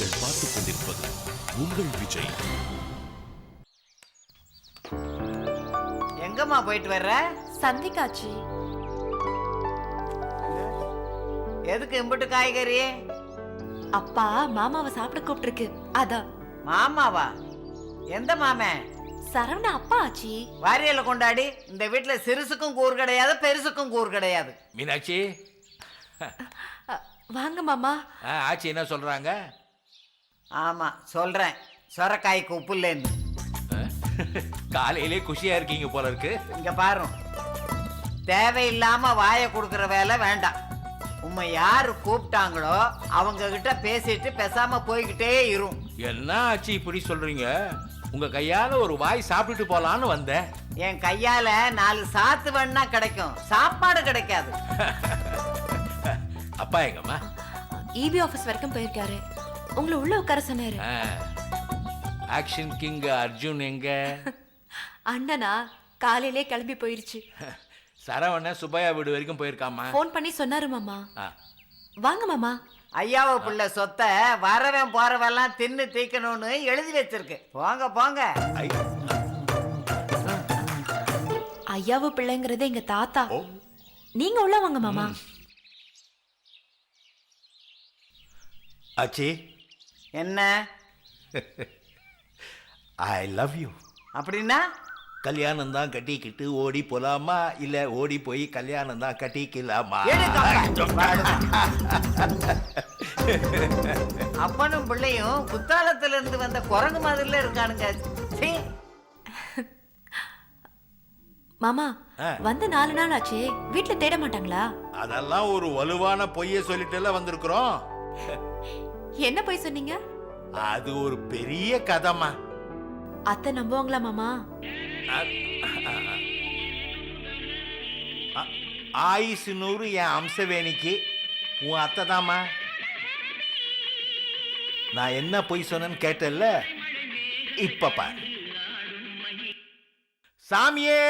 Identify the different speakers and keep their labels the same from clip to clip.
Speaker 1: நீங்கள் பார்த்துக் கொண்டிருப்பது உங்கள் விஜய்.
Speaker 2: எங்கம்மா போயிட்டு வர்ற?
Speaker 3: சந்திக்காச்சி.
Speaker 2: எதுக்கு இம்புட்டு காய்கறி?
Speaker 3: அப்பா மாமாவை சாப்பிட கூப்பிட்டுருக்கு அதான்.
Speaker 2: மாமாவா? எந்த மாமன்?
Speaker 3: சரவண அப்பா ஆச்சி.
Speaker 2: வாரியல கொண்டாடி. இந்த வீட்டுல சிறுசுக்கும் கூறு கிடையாது, பெருசுக்கும் கூறு கிடையாது.
Speaker 4: மீனாட்சி,
Speaker 3: வாங்க மாமா.
Speaker 4: ஆச்சி என்ன சொல்றாங்க?
Speaker 2: ஆமா சொல்றேன், சொரக்காய்க்கு உப்பு இல்லைன்னு.
Speaker 4: காலையிலே குஷியா இருக்கீங்க போல இருக்கு.
Speaker 2: இங்க பாரு, தேவையில்லாம வாயை கொடுக்கற வேலை வேண்டாம். உண்மை யாரு கூப்பிட்டாங்களோ அவங்க கிட்ட பேசிட்டு பேசாம போய்கிட்டே இரும்.
Speaker 4: என்ன ஆச்சி இப்படி சொல்றீங்க? உங்க கையால ஒரு வாய் சாப்பிட்டுட்டு போலான்னு வந்தேன்.
Speaker 2: என் கையால 4 சாத்து வேணா கிடைக்கும், சாப்பாடு கிடைக்காது.
Speaker 4: அப்பா எங்கம்மா?
Speaker 3: இபி ஆபீஸ் வரைக்கும் போயிருக்காரு. உங்களை உள்ள உட்கார சொன்னாரு.
Speaker 4: ஆக்ஷன் கிங் அர்ஜுன் எங்க?
Speaker 3: அண்ணனா காலையிலே கிளம்பி போயிருச்சு.
Speaker 4: சரவண சுப்பையா வீடு வரைக்கும் போயிருக்காமா?
Speaker 3: போன் பண்ணி சொன்னாரு மாமா. வாங்க மாமா.
Speaker 2: ஐயாவ புள்ள சொத்தை வரவன் போறவெல்லாம் தின்னு தீக்கணும்னு எழுதி வச்சிருக்கு. போங்க போங்க.
Speaker 3: ஐயாவு பிள்ளைங்கிறது எங்க தாத்தா. நீங்க உள்ள வாங்க மாமா.
Speaker 4: ஆச்சி.
Speaker 2: என்ன?
Speaker 4: I love you.
Speaker 2: அப்படின்னா
Speaker 4: கல்யாணம் தான் கட்டிக்கிட்டு ஓடி போலாமா, இல்ல ஓடி போய் கல்யாணம் தான் கட்டிக்கலாமா?
Speaker 2: அப்பனும் பிள்ளையும் குத்தாலத்துல இருந்து வந்த குரங்கு மாதிரில இருக்கானுங்க.
Speaker 3: மாமா வந்து 4 நாள் ஆச்சு, வீட்டுல தேட மாட்டாங்களா?
Speaker 4: அதெல்லாம் ஒரு வலுவான பொய்ய சொல்லிட்டு வந்திருக்கிறோம்.
Speaker 3: என்ன போய் சொன்னீங்க? அது
Speaker 4: ஒரு பெரிய கதைமா.
Speaker 3: அத்தை நம்புவாங்களா மாமா?
Speaker 4: ஆயுசு 100 என் அம்சவேணிக்கு. உன் அத்தை தாமா. நான் என்ன பொய் சொன்னேன்னு கேட்டல்ல, இப்ப பாரு. சாமியே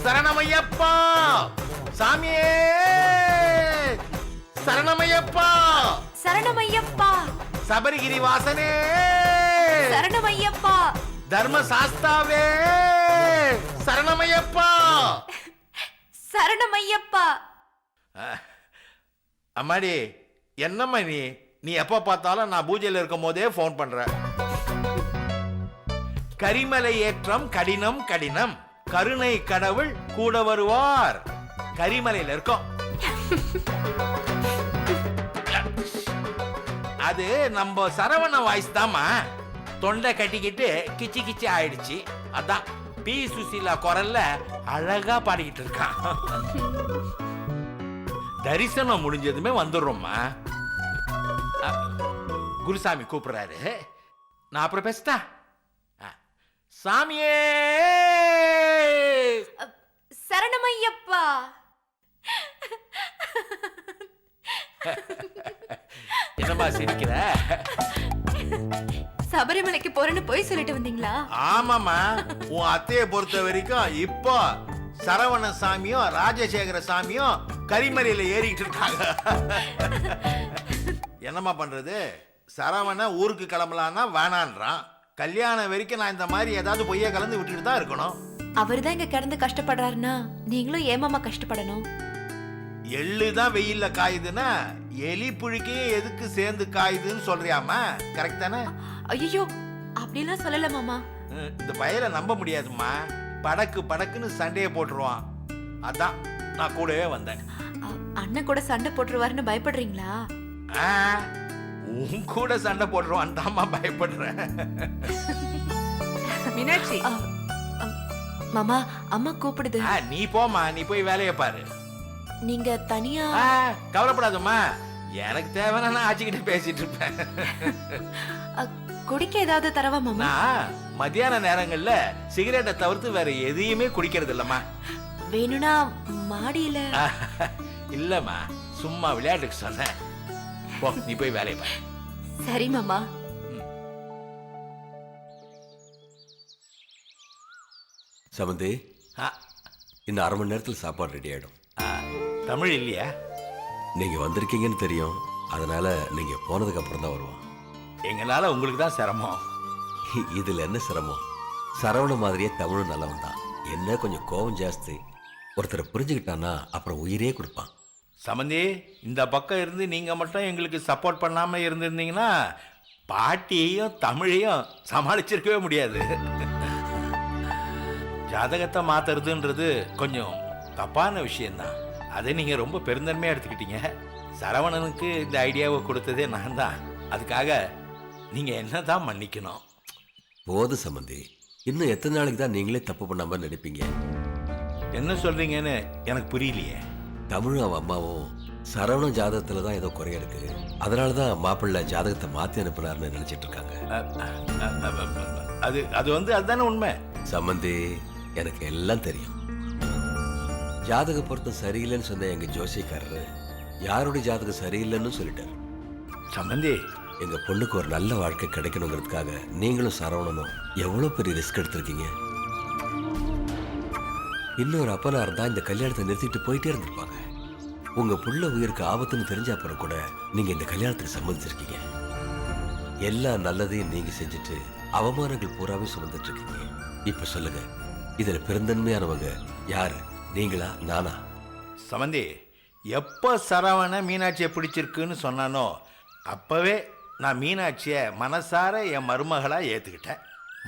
Speaker 4: சரணமையப்பா, சாமியே சரணமையப்பா,
Speaker 3: சரணமையப்பா,
Speaker 4: சபரிகிரி வாசனே
Speaker 3: சரணமையப்பா,
Speaker 4: தர்மசாஸ்தாவே சரணமையப்பா,
Speaker 3: சரணமையப்பா.
Speaker 4: அம்மாடி என்னம்மா நீ எப்ப பார்த்தாலும் நான் பூஜையில் இருக்கும் போதே போன் பண்ற. கரிமலை ஏற்றம் கடினம் கடினம், கருணை கடவுள் கூட வருவார். கரிமலையில இருக்கோம். அது நம்ம சரவண வாய்ஸ் தாமா. தொண்டை கட்டிக்கிட்டு கிச்சி கிச்சி ஆயிடுச்சு. அதான் பி சுசீலா குரல்ல அழகா பாடிக்கிட்டு இருக்கான். தரிசனம் முடிஞ்சதுமே வந்துடுறோம்மா. குருசாமி கூப்பிடுறாரு, நான் அப்புறம் பேசிட்டா. சாமியே
Speaker 3: சரணமையப்பா.
Speaker 4: என்னம்மா சிரிக்கிற?
Speaker 3: சபரிமலைக்கு போறேன்னு போய் சொல்லிட்டு வந்தீங்களா?
Speaker 4: ஆமாமா. உன் அத்தையை பொறுத்த வரைக்கும் இப்போ சரவண சாமியும் ராஜசேகர சாமியும் கரிமலையில ஏறிக்கிட்டு இருக்காங்க. என்னம்மா பண்றது? சரவண ஊருக்கு கிளம்பலான்னா வேணான்றான். கல்யாணம் வரைக்கும் நான் இந்த மாதிரி ஏதாவது பொய்ய கலந்து விட்டுட்டு தான் இருக்கணும்.
Speaker 3: அவர்தான் இங்க கிடந்து கஷ்டப்படுறாருன்னா நீங்களும் ஏமாமா கஷ்டப்படணும்.
Speaker 4: எள்ளுதான் வெயில்ல காயுதுன்னா எலி புழுக்கே எதுக்கு சேர்ந்து காயுதுன்னு சொல்றியாமா? கரெக்ட் தானே?
Speaker 3: ஐயோ அப்படிலாம் சொல்லல மாமா.
Speaker 4: இந்த பயலை நம்ப முடியாதுமா. படக்கு படக்குன்னு சண்டையை போட்டுருவான். அதான் நான் கூடவே வந்தேன்.
Speaker 3: அண்ணன் கூட சண்டை போட்டுருவாருன்னு பயப்படுறீங்களா?
Speaker 4: உன் கூட சண்டை போட்டுருவான் தாமா பயப்படுறேன்.
Speaker 5: மீனாட்சி.
Speaker 3: மாமா அம்மா கூப்பிடுது.
Speaker 4: நீ போமா, நீ போய் வேலையை பாரு.
Speaker 3: நீங்க தனியா?
Speaker 4: கவலைப்படாதம்மா, எனக்கு தேவைன்னா நான் ஆச்சிக்கிட்டு பேசிட்டு இருப்பேன்.
Speaker 3: குடிக்க ஏதாவது தரவா மாமா?
Speaker 4: நான் மத்தியான நேரங்கள்ல சிகரெட்டை தவிர்த்து வேற எதையுமே குடிக்கிறது இல்லம்மா.
Speaker 3: வேணும்னா மாடியில.
Speaker 4: இல்லம்மா, சும்மா விளையாட்டுக்கு சொன்னேன். போ, நீ போய் வேலையை பாரு.
Speaker 3: சரி மாமா.
Speaker 6: சமந்தி, இன்னும் 1/2 மணி நேரத்தில் சாப்பாடு ரெடி ஆயிடும்.
Speaker 4: தமிழ் இல்லையா?
Speaker 6: நீங்க வந்திருக்கீங்கன்னு தெரியும், அதனால நீங்க போனதுக்கு அப்புறம் தான் வருவான்.
Speaker 4: எங்களால உங்களுக்கு தான் சிரமம்.
Speaker 6: இதுல என்ன சிரமம்? சரவண மாதிரியே தமிழும் நல்லவன் தான். என்ன கொஞ்சம் கோபம் ஜாஸ்தி. ஒருத்தரை புரிஞ்சுக்கிட்டான்னா அப்புறம் உயிரே கொடுப்பான்.
Speaker 4: சம்பந்தி, இந்த பக்கம் இருந்து நீங்க மட்டும் எங்களுக்கு சப்போர்ட் பண்ணாம இருந்திருந்தீங்கன்னா பாட்டியையும் தமிழையும் சமாளிச்சிருக்கவே முடியாது. ஜாதகத்தை மாத்துறதுன்றது கொஞ்சம் தப்பான விஷயம்தான். அதை நீங்க ரொம்ப பெருந்தன்மையா எடுத்துக்கிட்டீங்க. சரவணனுக்கு இந்த ஐடியாவை கொடுத்ததே நான் தான். அதுக்காக நீங்க என்னதான் மன்னிக்கணும்.
Speaker 6: போது சம்பந்தி, இன்னும் எத்தனை நாளைக்கு தான் நீங்களே தப்பு பண்ணாம நடிப்பீங்க?
Speaker 4: என்ன சொல்றீங்கன்னு எனக்கு புரியலையே.
Speaker 6: தமிழும் அவன் அம்மாவும் சரவணன் ஜாதகத்துல தான் ஏதோ குறை இருக்கு, அதனாலதான் மாப்பிள்ளை ஜாதகத்தை மாத்தி அனுப்பினார்னு நினைச்சிட்டு இருக்காங்க.
Speaker 4: அதுதானே உண்மை.
Speaker 6: சம்பந்தி, எனக்கு எல்லாம் தெரியும். ஜாதக பொருத்தம் சரியில்லைன்னு சொன்ன எங்க ஜோசியக்காரரு யாருடைய ஜாதகம் சரியில்லைன்னு சொல்லிட்டாரு.
Speaker 4: சம்பந்தி,
Speaker 6: எங்க பொண்ணுக்கு ஒரு நல்ல வாழ்க்கை கிடைக்கணுங்கிறதுக்காக நீங்களும் சரவணனும் எவ்வளவு பெரிய ரிஸ்க் எடுத்திருக்கீங்க. இன்னொரு அப்பனா இருந்தா இந்த கல்யாணத்தை நிறுத்திட்டு போயிட்டே இருந்திருப்பாங்க. உங்க புள்ள உயிருக்கு ஆபத்துன்னு தெரிஞ்ச அப்புறம் கூட நீங்க இந்த கல்யாணத்துக்கு சம்மதிச்சிருக்கீங்க. எல்லா நல்லதையும் நீங்க செஞ்சுட்டு அவமானங்கள் பூராவே சுமந்துட்டு இருக்கீங்க. இப்ப சொல்லுங்க, இதுல பெருந்தன்மையானவங்க யாரு, நீங்களா நானா?
Speaker 4: சம்பந்தி, எப்போ சரவண மீனாட்சியை பிடிச்சிருக்குன்னு சொன்னானோ அப்பவே நான் மீனாட்சியை மனசார என் மருமகளா ஏத்துக்கிட்டேன்.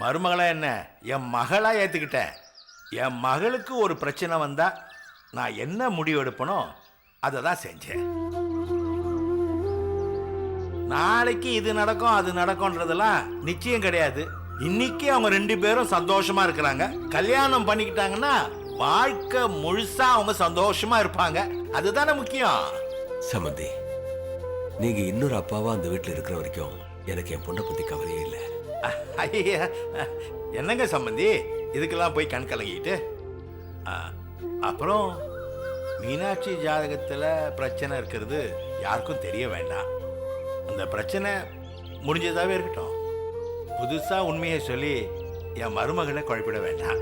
Speaker 4: மருமகளா என்ன, என் மகளா ஏத்துக்கிட்டேன். என் மகளுக்கு ஒரு பிரச்சனை வந்தா நான் என்ன முடிவு எடுப்பனோ அதை தான் செஞ்சேன். நாளைக்கு இது நடக்கும் அது நடக்கும்ன்றதெல்லாம் நிச்சயம் கிடையாது. இன்னைக்கு அவங்க 2 பேரும் சந்தோஷமா இருக்கிறாங்க. கல்யாணம் பண்ணிக்கிட்டாங்கன்னா வாழ்க்கை முழுசா அவங்க சந்தோஷமா இருப்பாங்க. அதுதானே முக்கியம்.
Speaker 6: சம்பந்தி, நீங்க இன்னொரு அப்பாவா அந்த வீட்டுல இருக்கிற வரைக்கும் எனக்கு என் பொண்ணை பத்தி கவலையே இல்லை.
Speaker 4: ஐயா, என்னங்க சம்பந்தி இதுக்கெல்லாம் போய் கண் கலங்கிட்டு? அப்புறம் மீனாட்சி ஜாதகத்துல பிரச்சனை இருக்கிறது யாருக்கும் தெரிய வேண்டாம். அந்த பிரச்சனை முடிஞ்சதாவே இருக்கட்டும். புதுசா உண்மையை சொல்லி என் மருமகளை குழப்பிட வேண்டாம்.